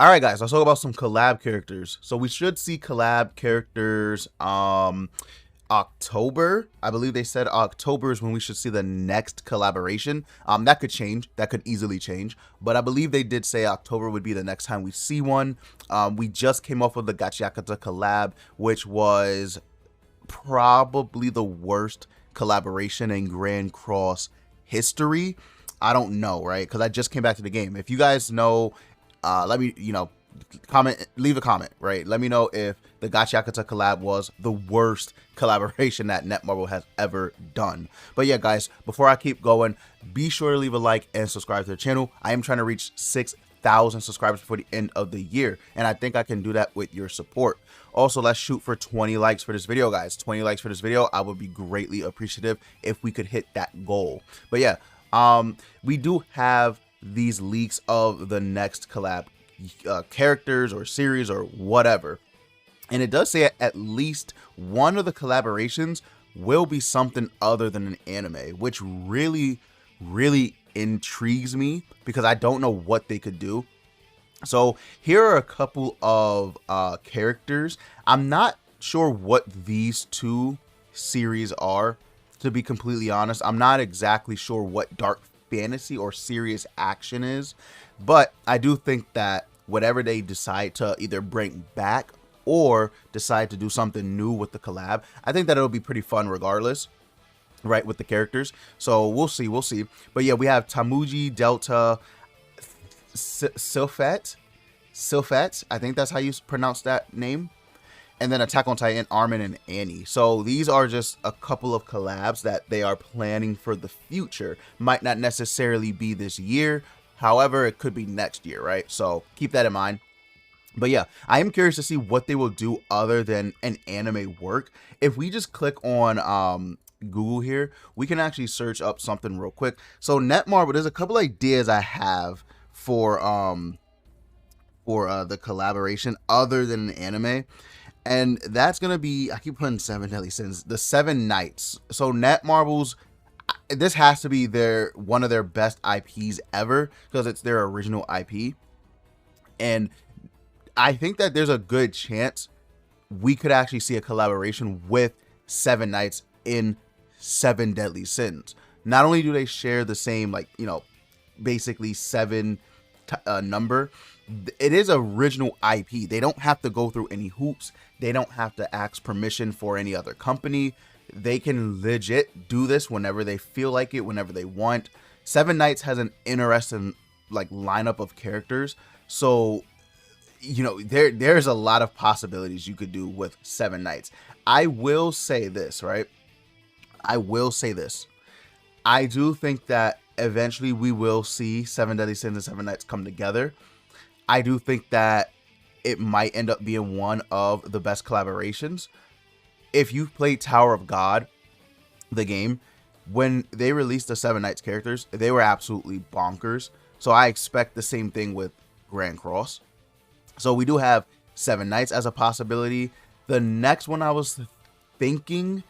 All right, guys, let's talk about some collab characters. So we should see collab characters October. I believe they said October is when we should see the next collaboration. That could change. That could easily change. But I believe they did say October would be the next time we see one. We just came off of the Gachiakata collab, which was probably the worst collaboration in Grand Cross history. I don't know, right? Because I just came back to the game. If you guys know, let me, comment, leave a comment, right? Let me know if the Gachiakata collab was the worst collaboration that Netmarble has ever done. But yeah, guys, before I keep going, be sure to leave a like and subscribe to the channel. I am trying to reach 6,000 subscribers before the end of the year, and I think I can do that with your support. Also, let's shoot for 20 likes for this video, guys. 20 likes for this video. I would be greatly appreciative if we could hit that goal. But yeah, we do have these leaks of the next collab characters or series or whatever, and it does say at least one of the collaborations will be something other than an anime, which really intrigues me because I don't know what they could do. So here are a couple of characters. I'm not sure what these two series are, to be completely honest. I'm not exactly sure what dark fantasy or serious action is, but I do think that whatever they decide to either bring back or decide to do something new with the collab, I think that it'll be pretty fun regardless, right, with the characters. So we'll see. But yeah, we have Tamuji, Delta, Sylphet, I think that's how you pronounce that name, and then Attack on Titan, Armin and Annie. So these are just a couple of collabs that they are planning for the future. Might not necessarily be this year, however, it could be next year, right? So keep that in mind. But yeah, I am curious to see what they will do other than an anime work. If we just click on Google here, we can actually search up something real quick. So Netmarble, there's a couple ideas I have for the collaboration other than an anime, and that's gonna be, I keep putting Seven Deadly Sins, the Seven Knights. So Netmarble's, this has to be one of their best IPs ever because it's their original IP, and I think that there's a good chance we could actually see a collaboration with Seven Knights in Seven Deadly Sins. Not only do they share the same, like, basically seven number, it is original IP. They don't have to go through any hoops. They don't have to ask permission for any other company. They can legit do this whenever they feel like it, whenever they want. Seven Knights has an interesting lineup of characters, so there's a lot of possibilities you could do with Seven Knights. I will say this, right? I do think that eventually we will see Seven Deadly Sins and Seven Knights come together. I do think that it might end up being one of the best collaborations. If you've played Tower of God, the game, when they released the Seven Knights characters, they were absolutely bonkers. So I expect the same thing with Grand Cross. So we do have Seven Knights as a possibility. The next one I was thinking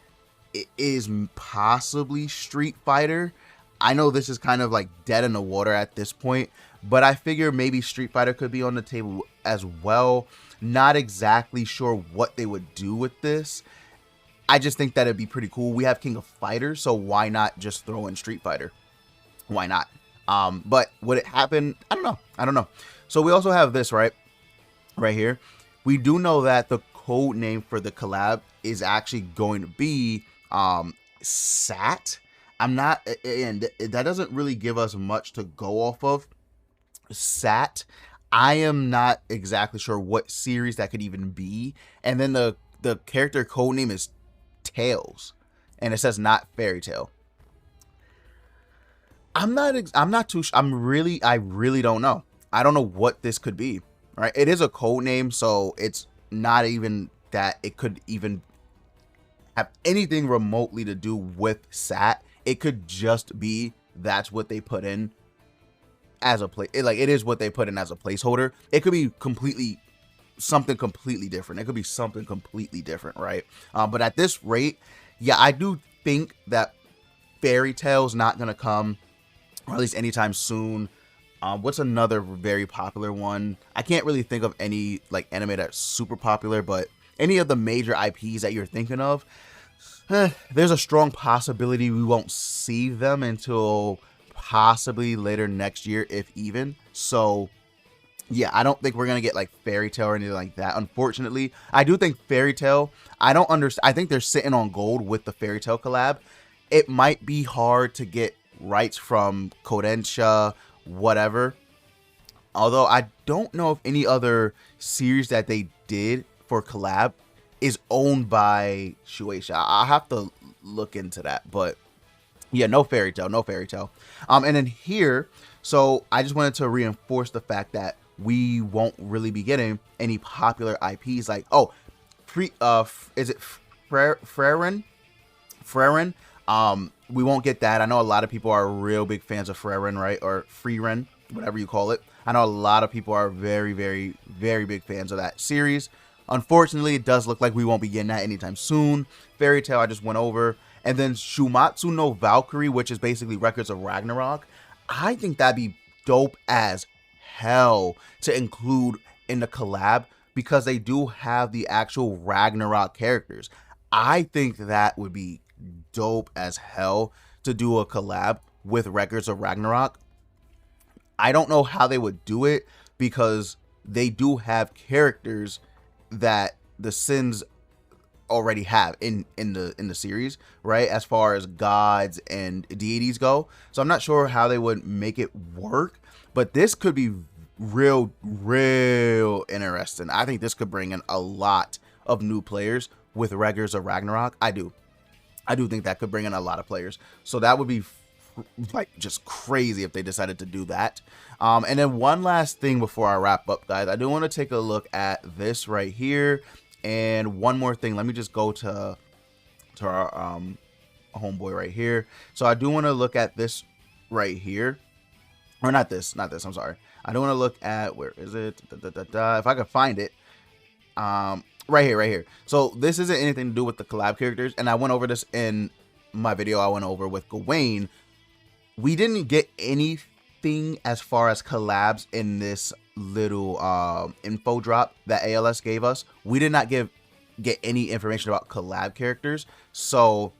is possibly Street Fighter. I know this is kind of like dead in the water at this point, but I figure maybe Street Fighter could be on the table as well. Not exactly sure what they would do with this. I just think that it'd be pretty cool. We have King of Fighters, so why not just throw in Street Fighter? Why not? But would it happen? I don't know. So we also have this right here. We do know that the code name for the collab is actually going to be Sat. I'm not, and that doesn't really give us much to go off of. Sat. I am not exactly sure what series that could even be. And then the character code name is Tails, and it says not Fairy Tail. I really don't know. I don't know what this could be. Right? It is a code name, so it's not even that it could even have anything remotely to do with Sat. It could just be that's what they put in as a it is what they put in as a placeholder. It could be something completely different. It could be something completely different, right? But at this rate, yeah, I do think that Fairy Tail's not gonna come, or at least anytime soon. What's another very popular one? I can't really think of any like anime that's super popular, but any of the major IPs that you're thinking of, there's a strong possibility we won't see them until possibly later next year, if even. So yeah, I don't think we're gonna get like Fairy Tail or anything like that. Unfortunately, I do think Fairy Tail. I don't understand. I think they're sitting on gold with the Fairy Tail collab. It might be hard to get rights from Kodensha, whatever. Although I don't know if any other series that they did for collab is owned by Shueisha. I'll have to look into that. But yeah, no Fairy Tail, no Fairy Tail. And then here, so I just wanted to reinforce the fact that we won't really be getting any popular IPs like, oh, is it Freren? We won't get that. I know a lot of people are real big fans of Freren, right? Or Freeren, whatever you call it. I know a lot of people are very, very, very big fans of that series. Unfortunately, it does look like we won't be getting that anytime soon. Fairy Tail, I just went over. And then Shumatsu no Valkyrie, which is basically Records of Ragnarok. I think that'd be dope as hell to include in the collab because they do have the actual Ragnarok characters. I think that would be dope as hell to do a collab with Records of Ragnarok. I don't know how they would do it because they do have characters that the Sins already have in the series, right? As far as gods and deities go. So I'm not sure how they would make it work, but this could be real interesting. I think this could bring in a lot of new players with Records of Ragnarok. I do think that could bring in a lot of players. So that would be like just crazy if they decided to do that. And then one last thing before I wrap up, guys, I do want to take a look at this right here. And one more thing, let me just go to our homeboy right here. So I do want to look at this right here, or not this, I'm sorry. I do want to look at, where is it? If I can find it, right here. So this isn't anything to do with the collab characters, and I went over this in my video I went over with Gawain. We didn't get anything as far as collabs in this little info drop that ALS gave us. We did not get any information about collab characters, so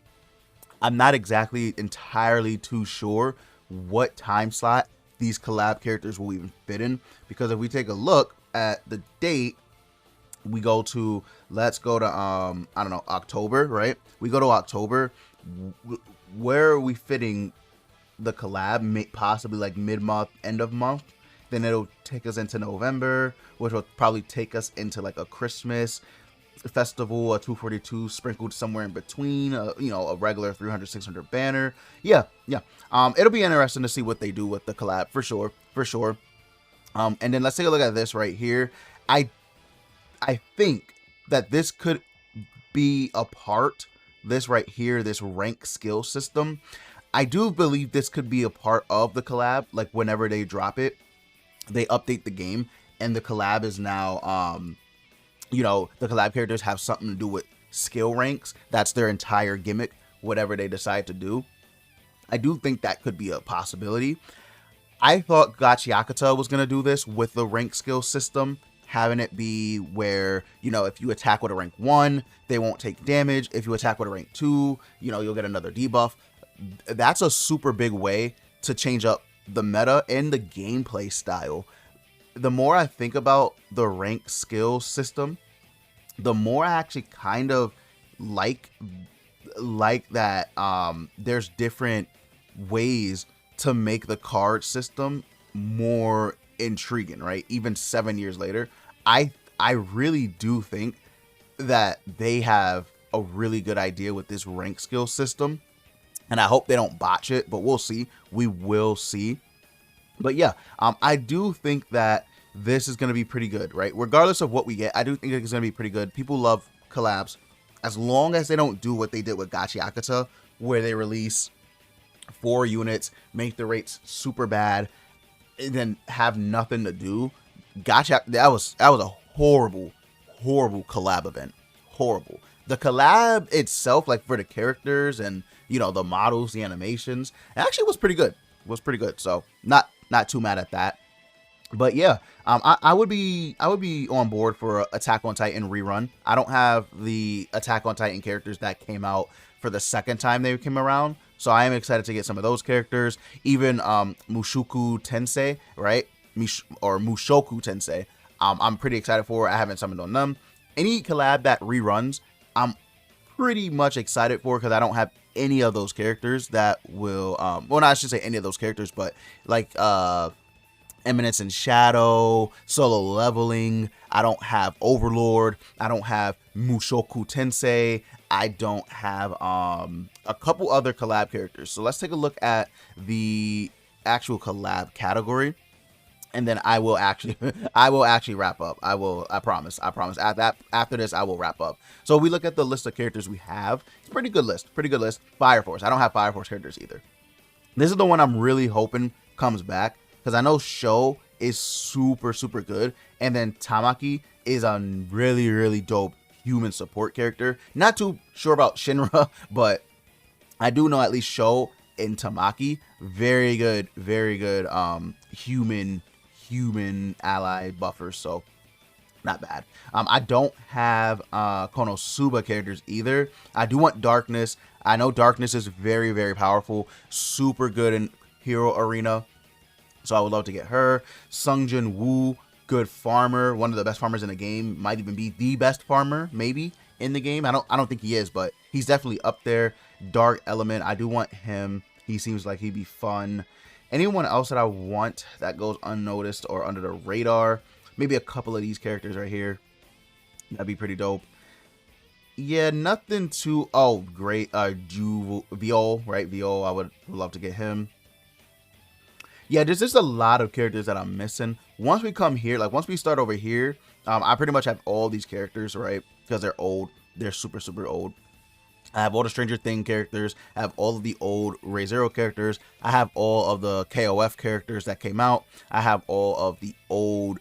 I'm not exactly entirely too sure what time slot these collab characters will even fit in, because if we take a look at the date, we go to, let's go to I don't know, October, right? We go to October. Where are we fitting the collab? Possibly like mid-month, end of month. Then it'll take us into November, which will probably take us into like a Christmas festival, a 242 sprinkled somewhere in between, you know, a regular 300, 600 banner. Yeah. It'll be interesting to see what they do with the collab, for sure. And then let's take a look at this right here. I think that this could be a part, this right here, this rank skill system. I do believe this could be a part of the collab. Like whenever they drop it, they update the game and the collab is now, you know, the collab characters have something to do with skill ranks. That's their entire gimmick, whatever they decide to do. I do think that could be a possibility. I thought Gachiakata was going to do this with the rank skill system, having it be where, you know, if you attack with a rank 1, they won't take damage. If you attack with a rank 2, you know, you'll get another debuff. That's a super big way to change up the meta and the gameplay style. The more I think about the rank skill system, the more I actually kind of like that there's different ways to make the card system more intriguing, right? Even 7 years later, I really do think that they have a really good idea with this rank skill system, and I hope they don't botch it, but we'll see. We will see. But yeah, I do think that this is going to be pretty good, right? Regardless of what we get, I do think it's going to be pretty good. People love collabs, as long as they don't do what they did with Gachiakata, where they release 4 units, make the rates super bad, and then have nothing to do. That was a horrible collab event. Horrible. The collab itself, like for the characters and, you know, the models, the animations, it actually was pretty good. So not not too mad at that. But yeah, I would be on board for a Attack on Titan rerun. I don't have the Attack on Titan characters that came out for the second time they came around, so I am excited to get some of those characters. Even Mushoku Tensei, right? Mushoku Tensei. I'm pretty excited for. I haven't summoned on them. Any collab that reruns, I'm pretty much excited for, because I don't have any of those characters that will well, not I should say any of those characters, but like Eminence in Shadow, Solo Leveling. I don't have Overlord. I don't have Mushoku Tensei. I don't have a couple other collab characters. So let's take a look at the actual collab category, and then I will actually wrap up. I promise. After this I will wrap up. So we look at the list of characters we have. It's a pretty good list. Fire Force. I don't have Fire Force characters either. This is the one I'm really hoping comes back, because I know Sho is super good, and then Tamaki is a really dope human support character. Not too sure about Shinra, but I do know at least Sho and Tamaki, very good human ally buffers, so not bad. I don't have Konosuba characters either. I do want Darkness. I know Darkness is very powerful, super good in Hero Arena, so I would love to get her. Sungjin Woo, good farmer, one of the best farmers in the game, might even be the best farmer maybe in the game. I don't think he is, but he's definitely up there. Dark Element, I do want him. He seems like he'd be fun. Anyone else that I want that goes unnoticed or under the radar? Maybe a couple of these characters right here. That'd be pretty dope. Yeah, nothing too... Oh, great. Viol, right? Viol, I would love to get him. Yeah, there's just a lot of characters that I'm missing. Once we come here, like once we start over here, I pretty much have all these characters, right? Because they're old. They're super old. I have all the Stranger Things characters. I have all of the old Re:Zero characters. I have all of the KOF characters that came out. I have all of the old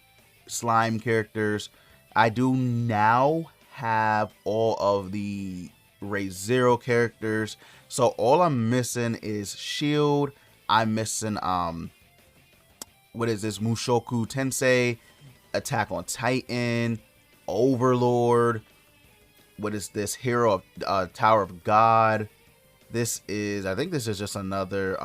Slime characters. I do now have all of the Re:Zero characters. So all I'm missing is Shield. I'm missing what is this? Mushoku Tensei, Attack on Titan, Overlord. What is this? Hero of Tower of God. This is, I think this is just another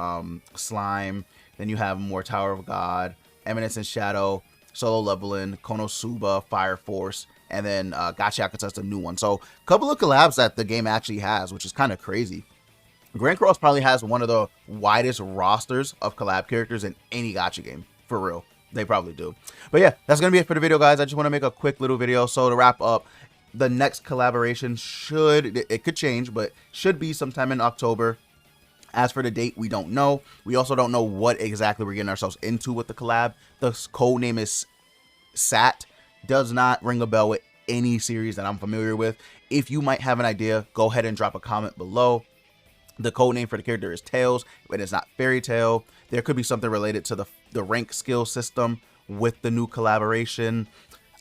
Slime. Then you have more Tower of God, Eminence in Shadow, Solo Leveling, Konosuba, Fire Force, and then Gacha Yakuza, the new one. So a couple of collabs that the game actually has, which is kind of crazy. Grand Cross probably has one of the widest rosters of collab characters in any gacha game, for real. They probably do. But yeah, that's gonna be it for the video, guys. I just want to make a quick little video. So to wrap up, the next collaboration it could change, but should be sometime in October. As for the date, we don't know. We also don't know what exactly we're getting ourselves into with the collab. The code name is SAT. Does not ring a bell with any series that I'm familiar with. If you might have an idea, go ahead and drop a comment below. The code name for the character is Tails, but it's not Fairy Tail. There could be something related to the rank skill system with the new collaboration.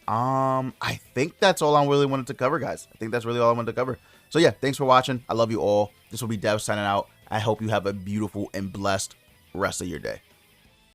I think that's all I really wanted to cover, guys. I think that's really all I wanted to cover. So yeah, thanks for watching. I love you all. This will be Dev signing out. I hope you have a beautiful and blessed rest of your day.